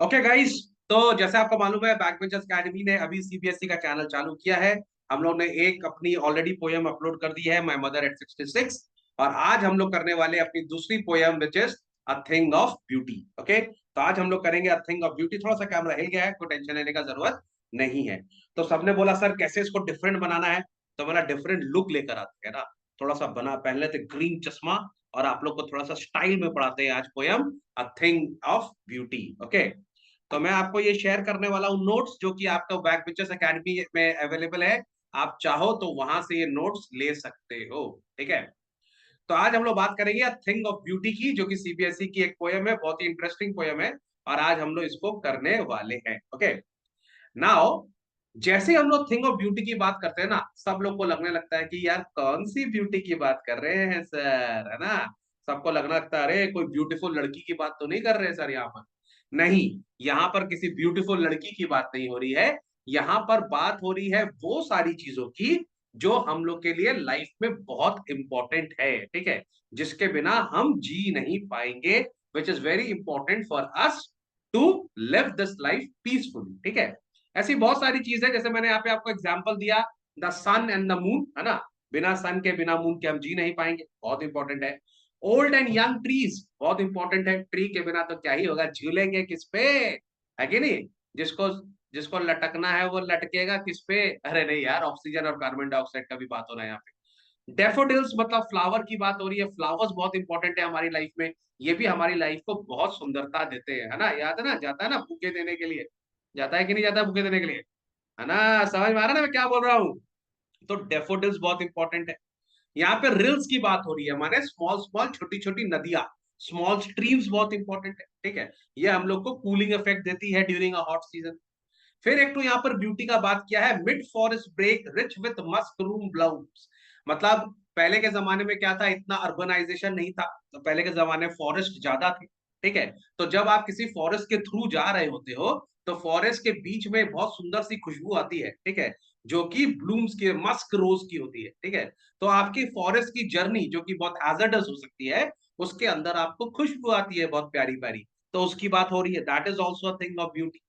Okay guys, तो जैसे आपको मालूम है बैकबेंचर्स एकेडमी ने अभी सीबीएसई का चैनल चालू किया है। हम लोग ने एक अपनी ऑलरेडी पोयम अपलोड कर दी है, माय मदर एट 66। और आज हम लोग करने वाले अपनी दूसरी poem which is a thing of beauty. Okay, तो आज हम लोग करेंगे अ थिंग ऑफ ब्यूटी। थोड़ा सा कैमरा हिल गया है, कोई टेंशन लेने का जरूरत नहीं है। तो सबने बोला सर कैसे इसको डिफरेंट बनाना है, तो मैंने डिफरेंट लुक लेकर आते हैं ना। थोड़ा सा बना पहन लेते ग्रीन चश्मा, और आप लोग को थोड़ा सा स्टाइल में पढ़ाते हैं आज poem a thing of beauty. Okay, तो मैं आपको ये शेयर करने वाला हूँ नोट्स, जो कि आपका बैक बेंचर्स एकेडमी में अवेलेबल है। आप चाहो तो वहां से ये नोट्स ले सकते हो। ठीक है, तो आज हम लोग बात करेंगे थिंग ऑफ ब्यूटी की, जो कि सीबीएसई की एक पोयम है, बहुत ही इंटरेस्टिंग पोयम है। और आज हम लोग इसको करने वाले हैं। ओके, नाउ जैसे हम लोग थिंग ऑफ ब्यूटी की बात करते हैं ना, सब लोग को लगने लगता है कि यार कौन सी ब्यूटी की बात कर रहे हैं सर, है ना। सबको लगने लगता है अरे कोई ब्यूटीफुल लड़की की बात तो नहीं कर रहे सर यहाँ पर। नहीं, यहाँ पर किसी ब्यूटीफुल लड़की की बात नहीं हो रही है। यहाँ पर बात हो रही है वो सारी चीजों की जो हम लोग के लिए लाइफ में बहुत इंपॉर्टेंट है। ठीक है, जिसके बिना हम जी नहीं पाएंगे, which is very important for us to live this life peacefully. ठीक है, ऐसी बहुत सारी चीजें, जैसे मैंने यहाँ पे आपको एग्जाम्पल दिया, the sun and the moon, है ना। बिना सन के बिना मून के हम जी नहीं पाएंगे, बहुत इंपॉर्टेंट है। ओल्ड एंड यंग ट्रीज, बहुत इंपॉर्टेंट है। ट्री के बिना तो क्या ही होगा, झूलेंगे किस पे, है कि नहीं। जिसको जिसको लटकना है वो लटकेगा किस पे। अरे नहीं यार, ऑक्सीजन और कार्बन डाइऑक्साइड का भी बात हो रहा है यहाँ पे। डेफोडिल्स मतलब फ्लावर की बात हो रही है। फ्लावर्स बहुत इंपॉर्टेंट है हमारी लाइफ में। ये भी हमारी लाइफ को बहुत सुंदरता देते हैं, है ना। याद है ना, जाता है ना बुके देने के लिए, जाता है कि नहीं जाता बुके देने के लिए, है ना। समझ में आ रहा है ना मैं क्या बोल रहा हूँ। तो डेफोडिल्स बहुत इंपॉर्टेंट है। यहाँ पे रिल्स की बात हो रही है, माने स्मॉल स्मॉल छोटी छोटी नदियां, स्मॉल स्ट्रीम्स बहुत इंपॉर्टेंट है। ठीक है, ये हम लोग को कूलिंग इफेक्ट देती है ड्यूरिंग अ हॉट सीजन। फिर एक तो यहाँ पर ब्यूटी का बात किया है, mid forest brake rich with muskrose blooms. मतलब पहले के जमाने में क्या था, इतना अर्बनाइजेशन नहीं था, तो पहले के जमाने में फॉरेस्ट ज्यादा थे। ठीक है, तो जब आप किसी फॉरेस्ट के थ्रू जा रहे होते हो, तो फॉरेस्ट के बीच में बहुत सुंदर सी खुशबू आती है। ठीक है, जो कि ब्लूम्स की, मस्क रोज की होती है। ठीक है, तो आपकी फॉरेस्ट की जर्नी जो कि बहुत हैजर्डस हो सकती है, उसके अंदर आपको खुशबू आती है बहुत प्यारी प्यारी। तो उसकी बात हो रही है, that is also a thing of beauty.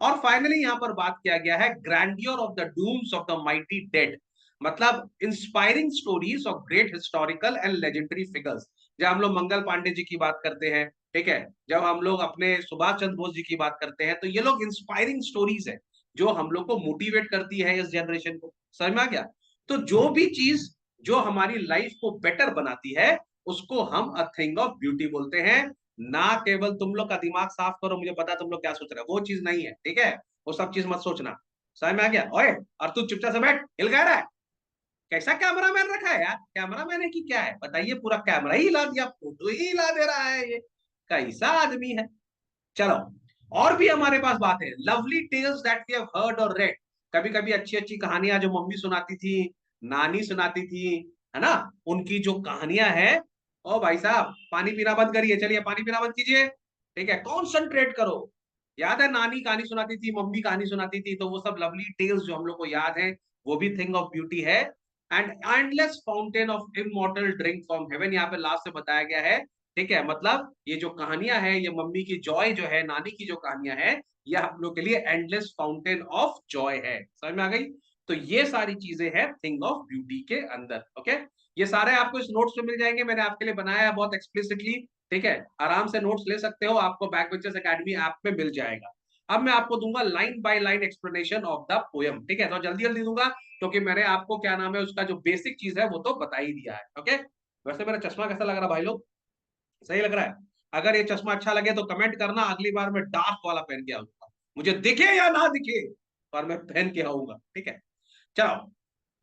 और फाइनली यहाँ पर बात किया गया है grandeur of the dooms of the mighty dead. मतलब inspiring stories of great historical and legendary figures. जब हम लोग मंगल पांडे जी की बात करते हैं, ठीक है, जब हम लोग अपने सुभाष चंद्र बोस जी की बात करते हैं, तो ये लोग इंस्पायरिंग स्टोरीज है जो हम लोग को मोटिवेट करती है इस जनरेशन को। समझ में आ गया। तो जो भी चीज जो हमारी लाइफ को बेटर बनाती है, उसको हम अ थिंग ऑफ ब्यूटी बोलते हैं। ना केवल तुम लोग का दिमाग साफ करो, मुझे पता तुम लोग क्या सोच रहे हो, वो चीज नहीं है। ठीक है, वो सब चीज मत सोचना। समझ में आ गया। ओए, और तू चुपचाप से बैठ, हिल गया रहा है। कैसा कैमरा मैन रखा है यार, कैमरा मैन है कि क्या है बताइए, पूरा कैमरा ही हिला दिया, फोटो ही हिला दे रहा है ये, कैसा आदमी है। चलो, और भी हमारे पास बात है, lovely tales that we have heard और रेड। कभी कभी अच्छी अच्छी कहानियां जो मम्मी सुनाती थी, नानी सुनाती थी, है ना, उनकी जो कहानियां हैं। ओ भाई साहब, पानी पीना बंद करिए, चलिए पानी पीना बंद कीजिए। ठीक है, कॉन्सेंट्रेट करो। याद है नानी कहानी सुनाती थी, मम्मी कहानी सुनाती थी, तो वो सब लवली टेल्स जो हम लोग को याद है, वो भी थिंग ऑफ ब्यूटी है। And endless fountain of immortal drink from heaven, यहाँ पे लास्ट से बताया गया है। ठीक है, मतलब ये जो कहानियां हैं, ये मम्मी की जॉय जो है, नानी की जो कहानियां हैं, ये हम लोग के लिए एंडलेस फाउंटेन ऑफ जॉय है। समझ में आ गई। तो ये सारी चीजें हैं थिंग ऑफ ब्यूटी के अंदर। ओके, ये सारे आपको इस नोट्स में मिल जाएंगे, मैंने आपके लिए बनाया है बहुत एक्सप्लिसिटली। ठीक है, आराम से नोट्स ले सकते हो, आपको बैकबेंचर्स एकेडमी ऐप में मिल जाएगा। अब मैं आपको दूंगा line by line explanation of the poem. ठीक है, तो जल्दी जल्दी दूंगा, क्योंकि मैंने आपको क्या नाम है उसका जो बेसिक चीज है वो तो बता ही दिया है। ओके, वैसे मेरा चश्मा कैसा लग रहा भाई लोग, सही लग रहा है? अगर ये चश्मा अच्छा लगे तो कमेंट करना, अगली बार मैं डार्क वाला पहन के आऊंगा, मुझे दिखे या ना दिखे, पर मैं पहन के आऊंगा। ठीक है, चलो।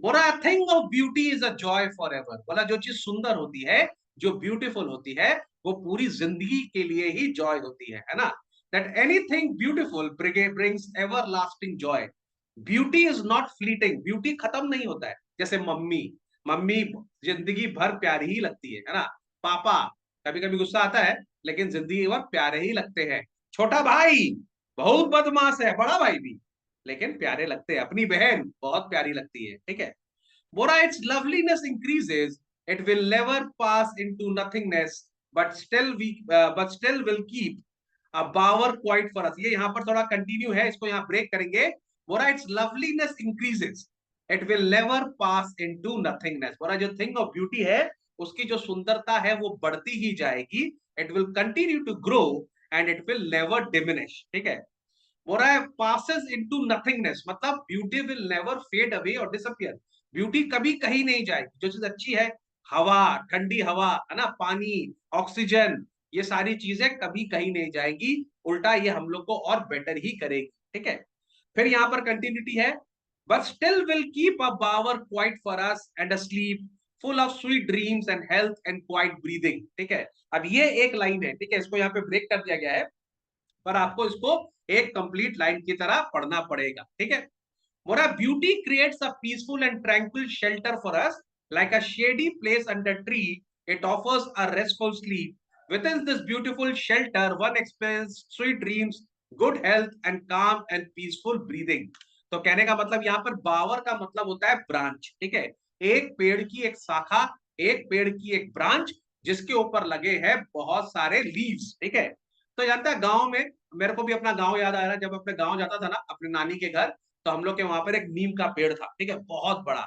बोला thing of beauty is a joy for ever. बोला जो चीज सुंदर होती है, जो ब्यूटीफुल होती है, वो पूरी जिंदगी के लिए ही जॉय होती है ना। That anything beautiful brings ever lasting Joy. Beauty is not fleeting, beauty खत्म नहीं होता है। जैसे मम्मी, मम्मी जिंदगी भर प्यारी ही लगती है ना। पापा कभी कभी गुस्सा आता है, लेकिन जिंदगी भर प्यारे ही लगते हैं। छोटा भाई बहुत बदमाश है, बड़ा भाई भी, लेकिन प्यारे लगते हैं। अपनी बहन बहुत प्यारी लगती है। ठीक है, बोरा its loveliness increases, it will never pass into nothingness, but still we but still will keep a bower quiet for us, ये यहाँ पर थोड़ा कंटिन्यू है, इसको यहाँ ब्रेक करेंगे। बोला it's loveliness increases, it will never pass into nothingness. बोला जो थिंग ऑफ ब्यूटी है उसकी जो सुंदरता है वो बढ़ती ही जाएगी, it will continue to grow and it will never diminish. ठीक है, बोल रहा है passes into nothingness, मतलब beauty will never fade away और डिसअपियर। ब्यूटी कभी कहीं नहीं जाएगी। जो चीज अच्छी है, हवा, ठंडी हवा है ना, पानी, ऑक्सीजन, ये सारी चीजें कभी कहीं नहीं जाएगी, उल्टा ये हम लोग को और बेटर ही करेगी। ठीक है, फिर यहाँ पर कंटिन्यूटी है, but still will keep a bower quiet for us and a sleep full of sweet dreams and health and quiet breathing। ठीक है, अब ये एक लाइन है, ठीक है, इसको यहाँ पे ब्रेक कर दिया गया है, पर आपको इसको एक कंप्लीट लाइन की तरह पढ़ना पड़ेगा। ठीक है, मोरा beauty creates a peaceful and tranquil shelter for us like a shady place under tree, it offers a restful sleep. Within this beautiful shelter one experiences sweet dreams, good health and calm and peaceful breathing। तो कहने का मतलब यहाँ पर बावर का मतलब होता है ब्रांच। ठीक है, एक पेड़ की एक शाखा, एक पेड़ की एक ब्रांच जिसके ऊपर लगे हैं बहुत सारे लीव्स। ठीक है, तो जानता है गांव में, मेरे को भी अपना गांव याद आ रहा है, जब अपने गांव जाता था ना अपने नानी के घर, तो हम लोग के वहां पर एक नीम का पेड़ था। ठीक है, बहुत बड़ा,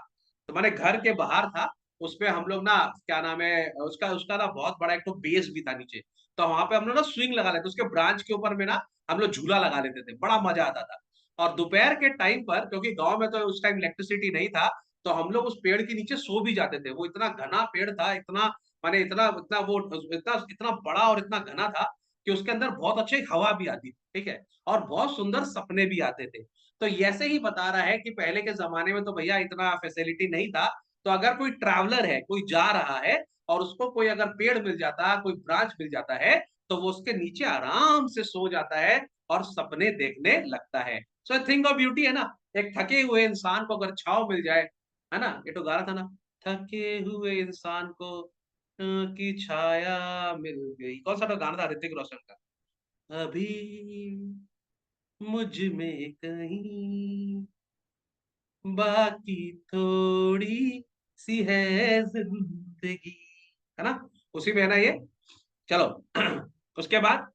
तो मैंने घर के बाहर था, उसपे हम लोग ना, क्या नाम है उसका उसका ना बहुत बड़ा एक तो बेस भी था नीचे, तो वहां पे हम लोग ना स्विंग लगा लेते, उसके ब्रांच के ऊपर में ना हम लोग झूला लगा लेते थे, बड़ा मजा आता था। और दोपहर के टाइम पर, क्योंकि गांव में तो उस टाइम इलेक्ट्रिसिटी नहीं था, तो हम लोग उस पेड़ के नीचे सो भी जाते थे। वो इतना घना पेड़ था, इतना माने इतना इतना वो इतना इतना बड़ा और इतना घना था कि उसके अंदर बहुत अच्छी हवा भी आती थी। ठीक है, और बहुत सुंदर सपने भी आते थे। तो ऐसे ही बता रहा है कि पहले के जमाने में तो भैया इतना फैसिलिटी नहीं था, तो अगर कोई ट्रैवलर है, कोई जा रहा है और उसको कोई अगर पेड़ मिल जाता, कोई ब्रांच मिल जाता है, तो वो उसके नीचे आराम से सो जाता है और सपने देखने लगता है। सो थिंग ऑफ ब्यूटी है ना, एक थके हुए इंसान को अगर छाव मिल जाए, है ना, ये तो गा रहा था ना, थके हुए इंसान को की छाया मिल गई, कौन सा तो गाना था ऋतिक रोशन का, अभी मुझ में कहीं बाकी थोड़ी सी है जिंदगी, है ना, उसी में है ना ये। चलो उसके बाद,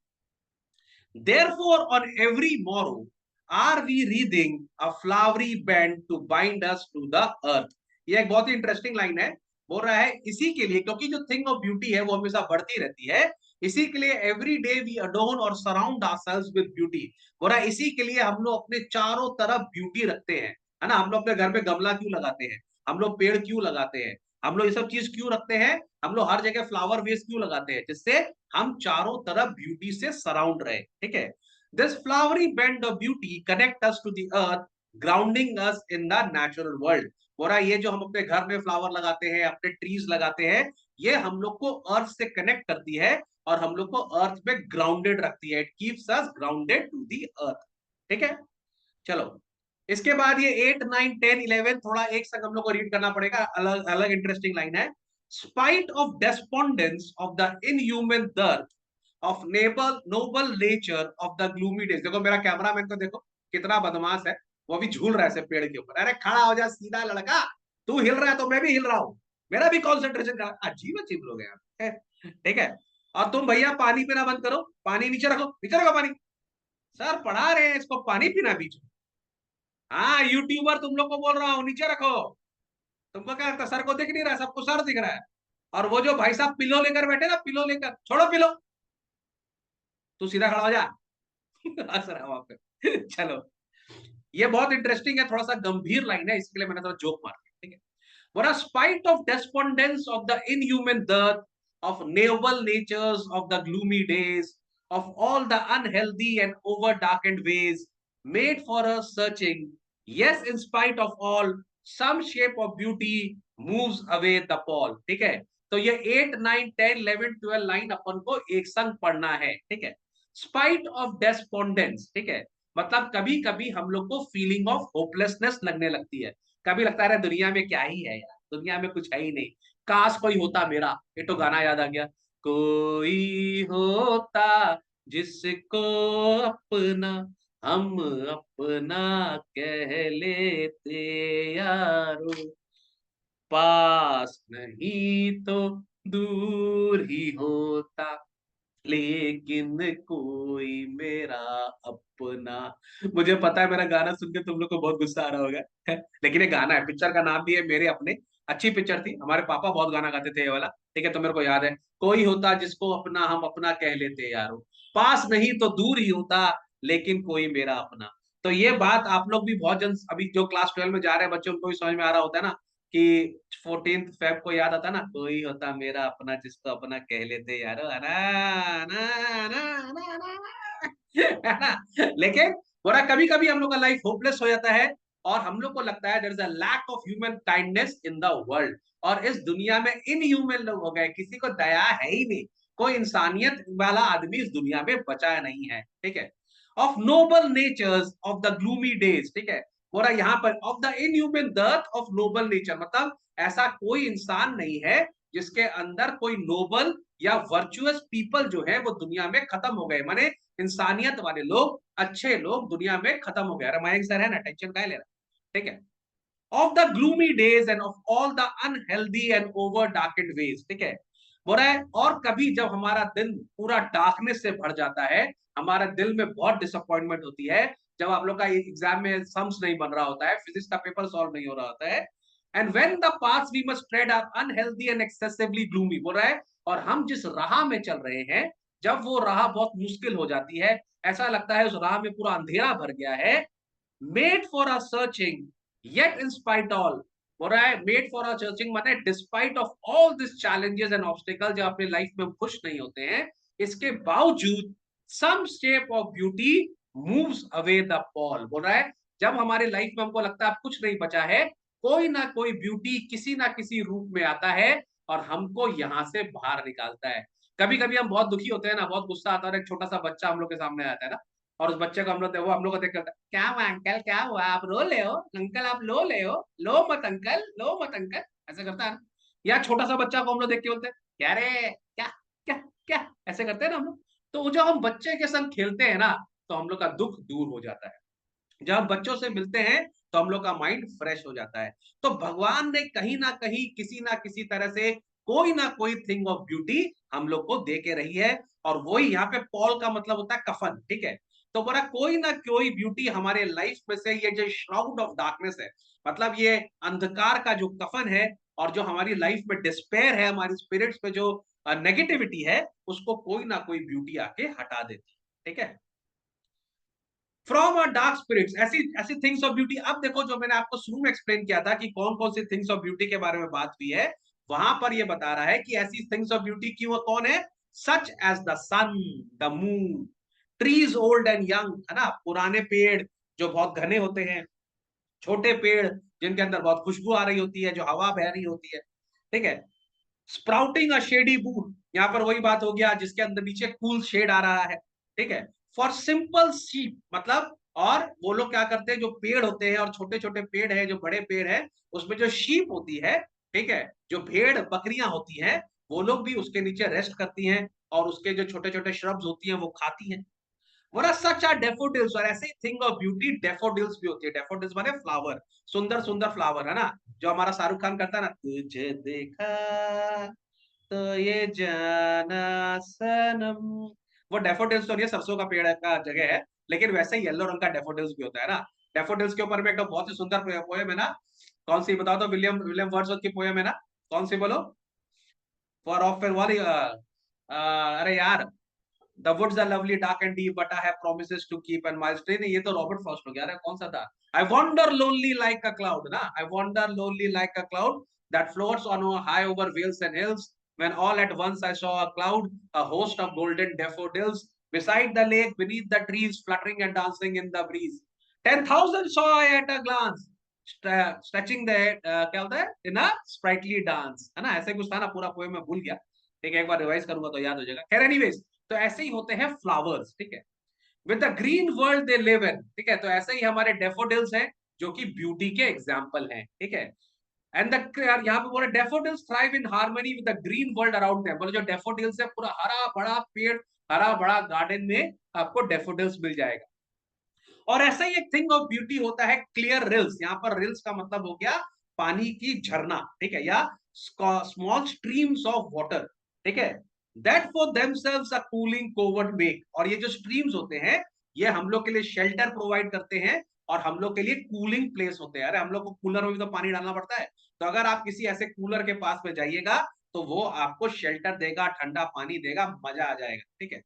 therefore on every morrow are we reading a flowery band to bind us to the earth। ये एक बहुत ही इंटरेस्टिंग लाइन है। बोल रहा है इसी के लिए, क्योंकि जो थिंग ऑफ ब्यूटी है वो हमेशा बढ़ती रहती है, इसी के लिए एवरी डे वी अडोन और सराउंड आवरसेल्व्स विद ब्यूटी। बोल रहा है इसी के लिए हम लोग अपने चारों तरफ ब्यूटी रखते हैं, है ना, हम लोग अपने घर में गमला क्यों लगाते हैं, हम लोग पेड़ क्यों लगाते हैं, हम लोग ये सब चीज क्यों रखते हैं, हम लोग हर जगह फ्लावर वेस क्यों लगाते हैं, जिससे हम चारों तरफ ब्यूटी से सराउंड रहे। ठीक है, this flowery band of beauty connect us to the earth, grounding us in the natural world. बोला ये जो हम अपने घर में फ्लावर लगाते हैं, अपने ट्रीज लगाते हैं, ये हम लोग को अर्थ से कनेक्ट करती है और हम लोग को अर्थ पे ग्राउंडेड रखती है, it keeps us grounded to the earth. ठीक है, चलो इसके बाद ये 8 9 10 11 थोड़ा एक संग हम लोग को रीड करना पड़ेगा, अलग अलग इंटरेस्टिंग लाइन है। Spite of despondence of the inhuman dearth of noble noble nature of the gloomy days. देखो मेरा कैमरामैन को देखो कितना बदमाश है, वो भी झूल रहा है पेड़ के ऊपर। अरे खड़ा हो जा सीधा लड़का, तू हिल रहा है तो मैं भी हिल रहा हूँ, मेरा भी कॉन्सेंट्रेशन कर। अजीब अजीब लोग हैं यहाँ, ठीक है। और तुम भैया पानी पीना बंद करो, पानी नीचे रखो, नीचे रखो पानी, सर पढ़ा रहे हैं इसको पानी पीना बीच में। हाँ यूट्यूबर तुम लोग को बोल रहा हूँ नीचे रखो, तुमको क्या लगता है सर को दिख नहीं रहा है, सबको सर दिख रहा है। और वो जो भाई साहब पिलो लेकर बैठे ना, पिलो लेकर, छोड़ो पिलो, तू सीधा खड़ा हो जा। हंस रहा हूं वहां पे। चलो ये बहुत इंटरेस्टिंग है, थोड़ा सा गंभीर लाइन है, इसके लिए मैंने थोड़ा जोक मार दिया। ठीक है, what a spite of despondence of the inhuman dearth of noble natures of the gloomy days of all the unhealthy and over darkened ways made for us searching, yes in spite of all some shape of beauty moves away the pall। ठीक है, तो ये 8 9 10 11 12 line अपन को एक संग पढ़ना है। ठीक है, स्पाइट ऑफ डेस्पोंडेंस, ठीक है, मतलब कभी कभी हम लोग को फीलिंग ऑफ होपलेसनेस लगने लगती है, कभी लगता है दुनिया में क्या ही है यार, दुनिया में कुछ है ही नहीं, काश कोई होता मेरा, ये तो गाना याद आ गया, कोई होता जिसको अपना हम अपना कह लेते यारो, पास नहीं तो दूर ही होता। लेकिन कोई मेरा अपना। मुझे पता है मेरा गाना सुन के तुम लोग को बहुत गुस्सा आ रहा होगा लेकिन ये गाना है, पिक्चर का नाम भी है मेरे अपने। अच्छी पिक्चर थी, हमारे पापा बहुत गाना गाते थे ये वाला। ठीक है, तो मेरे को याद है, कोई होता जिसको अपना हम अपना कह लेते यारो, पास नहीं तो दूर ही होता, लेकिन कोई मेरा अपना। तो ये बात आप लोग भी बहुत जन, अभी जो क्लास 12 में जा रहे हैं बच्चे, उनको भी समझ में आ रहा होता है ना कि 14 फेब को याद आता ना, कोई होता मेरा अपना जिसको अपना कह लेते यारो, है ना ना ना ना ना है ना। लेकिन बड़ा कभी कभी हम लोग का लाइफ होपलेस हो जाता है, और हम लोग को लगता है there is a lack of human kindness in the world, और इस दुनिया में इनह्यूमन लोग हो गए, किसी को दया है ही नहीं, कोई इंसानियत वाला आदमी इस दुनिया में बचा नहीं है। ठीक है, of noble natures of the gloomy days. ठीक है, बोला यहाँ पर of the inhuman dearth of noble nature, मतलब ऐसा कोई इंसान नहीं है जिसके अंदर कोई नोबल या वर्चुअस पीपल जो है वो दुनिया में खत्म हो गए, माने इंसानियत वाले लोग, अच्छे लोग दुनिया में खत्म हो गए। रमायण सर है ना, टेंशन का ले रहा। ठीक है, of the gloomy days and of all the unhealthy and over darkened ways. ठीक है, बोल रहा है और कभी जब हमारा दिन पूरा डार्कनेस से भर जाता है, हमारा दिल में बहुत डिसअपॉइंटमेंट होती है, जब आप लोग का एग्जाम में सम्स नहीं बन रहा होता है, फिजिक्स का पेपर सॉल्व नहीं हो रहा होता है, and when the paths we must tread are unhealthy and excessively gloomy. बोल रहा है और हम जिस राह में चल रहे हैं, जब वो राह बहुत मुश्किल हो जाती है, ऐसा लगता है उस राह में पूरा अंधेरा भर गया है, made for a searching yet in spite all। बोल रहा है मेड फॉर अ सर्चिंग माने despite of all this challenges and obstacle, जो अपने लाइफ में खुश नहीं होते हैं, इसके बावजूद some shape of beauty moves away the pall. बोल रहा है जब हमारे लाइफ में हमको लगता है अब कुछ नहीं बचा है, कोई ना कोई ब्यूटी किसी ना किसी रूप में आता है और हमको यहां से बाहर निकालता है। कभी कभी हम बहुत दुखी होते हैं ना, बहुत गुस्सा आता है, एक छोटा सा बच्चा हम लोग के सामने आता है ना, और उस बच्चे को हम लोग, वो हम लोग को देख करता है, क्या हुआ अंकल, क्या हुआ, आप रो ले हो अंकल, आप लो ले हो, लो मत अंकल, लो मत अंकल, ऐसे करता है ना। या छोटा सा बच्चा को हम लोग देख के बोलते हैं क्या रे, क्या क्या क्या, ऐसे करते हैं ना हम लोग। तो जब हम बच्चे के संग खेलते हैं ना, तो हम लोग का दुख दूर हो जाता है, जब हम बच्चों से मिलते हैं तो हम लोग का माइंड फ्रेश हो जाता है। तो भगवान ने कहीं ना कहीं किसी ना किसी तरह से कोई ना कोई थिंग ऑफ ब्यूटी हम लोग को दे के रही है, और वही यहाँ पे पॉल का मतलब होता है कफन। ठीक है, तो बोला कोई ना कोई ब्यूटी हमारे लाइफ में से, ये जो श्राउड ऑफ डार्कनेस है, मतलब ये अंधकार का जो कफन है, और जो हमारी लाइफ में डिस्पेयर है, हमारी स्पिरिट्स में जो नेगेटिविटी है, उसको कोई ना कोई ब्यूटी आके हटा देती है। ठीक है, फ्रॉम अ डार्क स्पिरिट्स, ऐसी ऐसी थिंग्स ऑफ ब्यूटी। अब देखो जो मैंने आपको शुरू में एक्सप्लेन किया था कि कौन कौन सी थिंग्स ऑफ ब्यूटी के बारे में बात हुई है, वहां पर ये बता रहा है कि ऐसी थिंग्स ऑफ ब्यूटी क्यों, कौन है, such as the sun, the moon, trees old and young, है ना, पुराने पेड़ जो बहुत घने होते हैं, छोटे पेड़ जिनके अंदर बहुत खुशबू आ रही होती है, जो हवा बह रही होती है। ठीक है, स्प्राउटिंग अ शेडी बूट, यहाँ पर वही बात हो गया जिसके अंदर नीचे कूल शेड आ रहा है। ठीक है, फॉर सिंपल शीप, मतलब और वो लोग क्या करते हैं, जो पेड़ होते हैं और छोटे छोटे पेड़ है, जो बड़े पेड़ है, उसमें जो शीप होती है, ठीक है, जो भेड़ बकरियां होती हैं, वो लोग भी उसके नीचे रेस्ट करती हैं, और उसके जो छोटे छोटे श्रब्स होती हैं वो खाती हैं। बोला सच आर डेफोडिल्स, और ऐसे ही थिंग ऑफ ब्यूटी डेफोडिल्स भी होती है। डेफोडिल्स माने फ्लावर, सुंदर सुंदर फ्लावर, है ना, जो हमारा शाहरुख खान करता है ना, तुझे देखा तो ये जाना सनम, वो डेफोडिल्स तो नहीं है, सरसों का पेड़ का जगह है, लेकिन वैसे ही येलो रंग का डेफोडिल्स भी होता है ना। डेफोडिल्स के ऊपर में एक बहुत ही सुंदर पोएम है ना, कौन सी बताओ तो, विलियम विलियम वर्ड्सवर्थ की पोएम है ना, कौन सी बोलो, फॉर ऑफ वाली, अरे यार, the woods are lovely dark and deep but I have promises to keep and milestone, ये तो रॉबर्ट फ्रॉस्ट हो गया, अरे कौन सा था, I wander lonely like a cloud ना, I wander lonely like a cloud that floats on high over vales and hills, when all at once I saw a cloud, a host of golden daffodils beside the lake, beneath the trees, fluttering and dancing in the breeze. 10,000 saw I at a glance, stretching the क्या होता है, in a sprightly dance, है ना, ऐसे कुछ था ना, पूरा पोएम मैं भूल गया। ठीक है, एक बार रिवाइज करूंगा तो याद हो जाएगा। खैर एनीवेज, तो ऐसे ही होते हैं फ्लावर्स। ठीक है, with the green world they live in. ठीक है, तो ऐसे ही हमारे डेफोडिल्स हैं जो कि ब्यूटी के एग्जाम्पल हैं। ठीक है, एंड द यहाँ पे बोला daffodils thrive in harmony with the green world around them. बोले जो डेफोडिल्स है, पूरा हरा बड़ा पेड़, हरा बड़ा गार्डन में आपको डेफोडिल्स मिल जाएगा। और ऐसा ही एक थिंग ऑफ ब्यूटी होता है क्लियर रिल्स। यहाँ पर रिल्स का मतलब हो गया पानी की झरना, ठीक है, या स्मॉल स्ट्रीम्स ऑफ वाटर। ठीक है, that for themselves a cooling covert make। और ये जो स्ट्रीम्स होते हैं ये हम लोग के लिए शेल्टर प्रोवाइड करते हैं और हम लोग के लिए कूलिंग प्लेस होते हैं। अरे हम लोग को कूलर में भी तो पानी डालना पड़ता है, तो अगर आप किसी ऐसे कूलर के पास में जाइएगा तो वो आपको शेल्टर देगा, ठंडा पानी देगा, मजा आ जाएगा। ठीक है,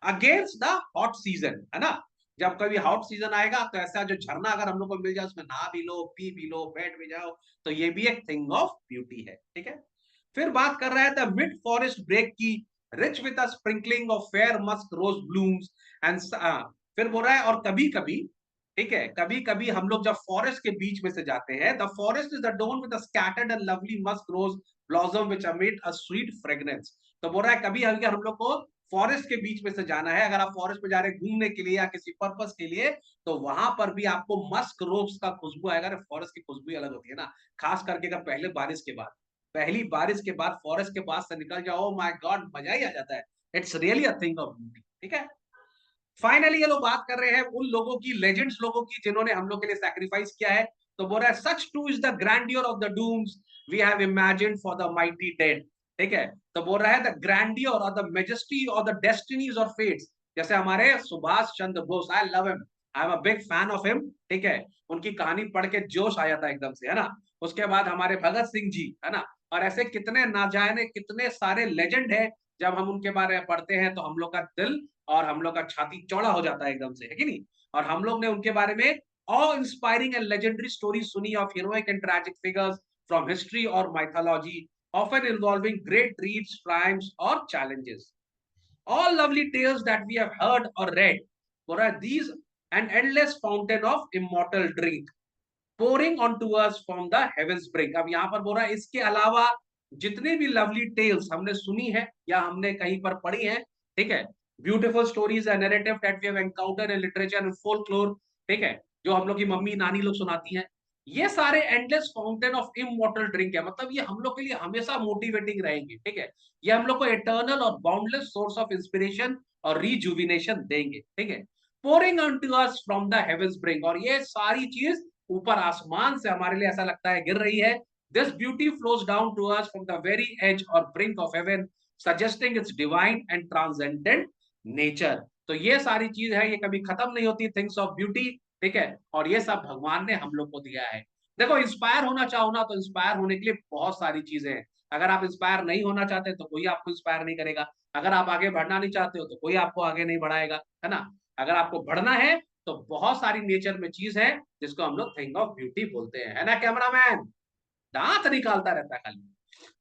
अगेंस्ट द हॉट सीजन, है ना। जब कभी हॉट सीजन आएगा तो ऐसा जो झरना अगर हम लोग को मिल जाए उसमें नहा भी लो, पी भी लो, बैठ भी जाओ, तो ये भी एक थिंग ऑफ ब्यूटी है। ठीक है, फिर बात कर रहा है द मिड फॉरेस्ट ब्रेक की, rich with a sprinkling of fair musk rose blooms and, फिर बोल रहा है और कभी कभी, ठीक है, कभी कभी हम लोग जब फॉरेस्ट के बीच में से जाते हैं, the forest is adorned with a scattered and lovely musk rose blossom which emit a sweet fragrance। तो बोल रहा है कभी अगर हम लोग को फॉरेस्ट के बीच में से जाना है, अगर आप फॉरेस्ट में जा रहे हैं घूमने के लिए या किसी पर्पस के लिए, तो वहां पर भी आपको मस्क रोज का खुशबू आएगा। फॉरेस्ट की खुशबू अलग होती है ना, खास करके अगर पहले बारिश के बाद, पहली बारिश के बाद फॉरेस्ट के पास से निकल जाओ, माय गॉड, मजा ही आ जाता है। It's really a thing of beauty. ठीक है, फाइनली ये लोग बात कर रहे हैं उन लोगों की, लेजेंड्स लोगों की, जिन्होंने हम लोग के लिए सैक्रिफाइस किया है। तो बोल रहा है such too is the grandeur of the dooms we have imagined for the mighty dead. ठीक है, तो बोल रहा है द ग्रैंडियर और द मेजेस्टी और द डेस्टिनीज और फेट्स, जैसे हमारे Subhash Chandra Bose, I love him, I am a big fan of him. ठीक है, उनकी कहानी पढ़ के जोश आ जाता है एकदम से, है ना। उसके बाद हमारे भगत सिंह जी, है ना, और ऐसे कितने ना जाने कितने सारे लेजेंड है। जब हम उनके बारे में पढ़ते हैं तो हम लोग का दिल और हम लोग का छाती चौड़ा हो जाता है एकदम से, है कि नहीं। और हम लोग ने उनके बारे में awe inspiring and legendary story सुनी of heroic and tragic figures from history और mythology, often involving great deeds, triumphs or challenges, all lovely tales that we have heard or read, for these an endless fountain of immortal drink pouring onto us from the heavens brink। अब यहाँ पर बोल रहा है इसके अलावा जितने भी लवली टेल्स हमने सुनी है या हमने कहीं पर पढ़ी है, ठीक है, beautiful stories and narrative that we have encountered in literature and folklore, ठीक है, जो हम लोग की मम्मी नानी लोग सुनाती हैं, ये सारे endless fountain of immortal drink है। मतलब ये हम लोग के लिए हमेशा मोटिवेटिंग रहेंगे। ठीक है, ये हम लोग को इटर्नल और बाउंडलेस सोर्स ऑफ इंस्पिरेशन और रिजुविनेशन देंगे। ठीक है, pouring on to us from the heaven's brink, और ये सारी चीज ऊपर आसमान से हमारे लिए ऐसा लगता है गिर रही है। This beauty flows down to us from the very edge और brink of heaven, suggesting its divine and transcendent nature. तो ये सारी चीज है, ये कभी खत्म नहीं होती, थिंग्स ऑफ ब्यूटी। ठीक है, और ये सब भगवान ने हम लोग को दिया है। देखो, इंस्पायर होना चाहो ना, तो इंस्पायर होने के लिए बहुत सारी चीजें हैं। अगर आप इंस्पायर नहीं होना चाहते तो कोई आपको इंस्पायर नहीं करेगा। अगर आप आगे बढ़ना नहीं चाहते हो तो कोई आपको आगे नहीं बढ़ाएगा, है ना। अगर आपको बढ़ना है तो बहुत सारी नेचर में चीज है जिसको हम लोग थिंग ऑफ ब्यूटी बोलते हैं, है ना। कैमरामैन दांत निकालता रहता है खाली।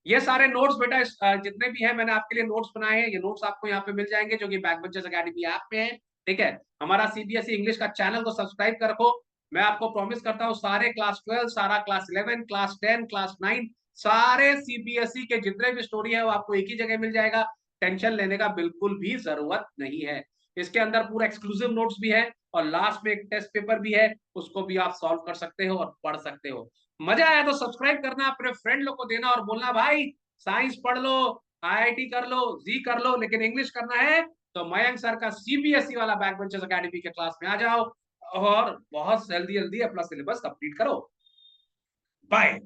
ये सारे नोट्स बेटा जितने भी हैं मैंने आपके लिए नोट्स बनाए हैं, ये नोट्स आपको यहाँ पे मिल जाएंगे जो कि बैकबेंचर्स एकेडमी ऐप पे है। ठीक है, हमारा सीबीएसई इंग्लिश का चैनल को सब्सक्राइब कर रखो। मैं आपको प्रॉमिस करता हूँ सारे क्लास 12, सारा क्लास 11, क्लास 10, क्लास 9, सारे सीबीएसई के जितने भी स्टोरी है वो आपको एक ही जगह मिल जाएगा। टेंशन लेने का बिल्कुल भी जरूरत नहीं है। इसके अंदर पूरा एक्सक्लूसिव नोट्स भी है और लास्ट में एक टेस्ट पेपर भी है, उसको भी आप सॉल्व कर सकते हो और पढ़ सकते हो। मजा आया तो सब्सक्राइब करना, अपने फ्रेंड लोग को देना और बोलना भाई साइंस पढ़ लो, आईआईटी कर लो, जी कर लो, लेकिन इंग्लिश करना है तो मयंक सर का सीबीएसई वाला बैकबेंचर्स एकेडमी के क्लास में आ जाओ और बहुत जल्दी जल्दी अपना सिलेबस कंप्लीट करो। बाय।